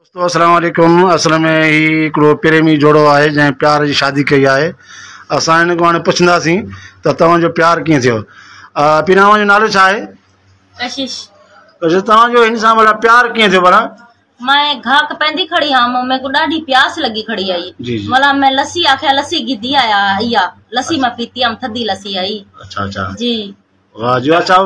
दोस्तों अस्सलाम वालेकुम। असल में ही हिकिड़ो प्रेमी जोड़ो आहे जंहिं प्यार जी शादी कई आहे। असां हिन खां हाणे पुछंदासीं त तव्हांजो प्यार कीअं थियो। पीरांव जो नालो छा आहे? कशिश। तव्हांजो हिन सां भला प्यार कीअं थियो भला? मैं घाक पेंदी खड़ी हाँ मेरे को डाढी प्यास लगी खड़ी आई। जी जी। मला मैं लस्सी आखे लस्सी गिद्दी आया आइया लस्सी मैं पीती हम थदी लस्सी आई। अच्छा अच्छा जी वाह जी। अच्छा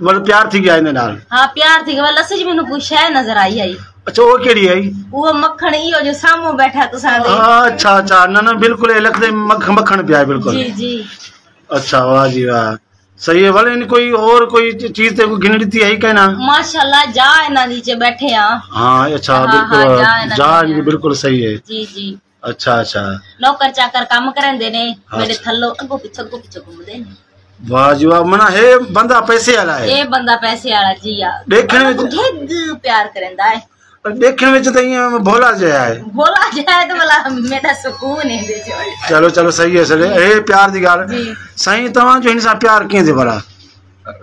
मना प्यार थी गया इन नाल? हाँ प्यार थी गया। लस्सी जी मैनू कोई शय नजर आई आई। अच्छा वो केड़ी आई? वो मक्खन इयो जो सामो बैठा तुसा दे। अच्छा अच्छा ना ना बिल्कुल लगदे मक्खन पिया है बिल्कुल। जी जी। अच्छा वाह जी वाह सही है। भले इन कोई और कोई चीज ते गिनती थी है क्या ना? माशाल्लाह जा इना नीचे बैठे हैं। हाँ अच्छा बिल्कुल जा इनकी बिल्कुल सही है। जी जी। अच्छा अच्छा नौकर चाकर काम करन देने मेरे थल्लो अगो पीछे घूमदे ने। वाह जी वाह मना हे बंदा पैसे वाला है। ए बंदा पैसे वाला जी यार देखने में ढेग प्यार करंदा है। देखने में तो ये भोला जया है। भोला जाए तो भला मेरा सुकून है दे जो। चलो चलो सही है सही है। प्यार दी गाल सही। तवा जो इनसा प्यार किए थे भला?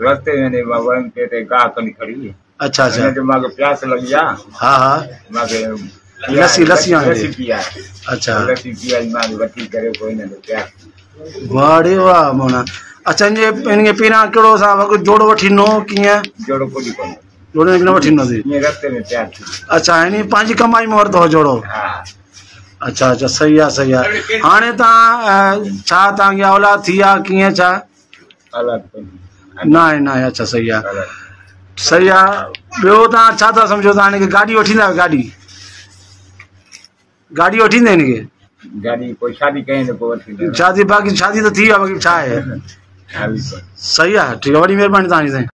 रास्ते में बाबा के गा कनी खड़ी है। अच्छा अच्छा जो मागे प्यास लग जा। हां हां मागे लस्सी लस्सी पिया। अच्छा लस्सी पिया मागे वठी करे कोई ना प्यार। वाह रे वाह मोना। अच्छा इनके पीना केड़ो सा जोड़ो वठिनो किए? जोड़ो कोई कोन जोड़ो न वठिनो थी ये रास्ते में प्यार थी। अच्छा इनी पांजी कमाई में वरतो जोड़ो। हां अच्छा अच्छा सही है। हाने ता छा ता की औलाद थिया किए छा? औलाद ना ना अच्छा सही है सही है। बियो ता छा ता समझो ता इनके गाड़ी वठिंदा? गाड़ी वठिंदे इनके गाड़ी कोई शादी कहीं न को वठी शादी बाकी शादी तो थी बाकी छा है। सही है ठीक है। बड़ी मेहरबानी तव्हांजी साईं।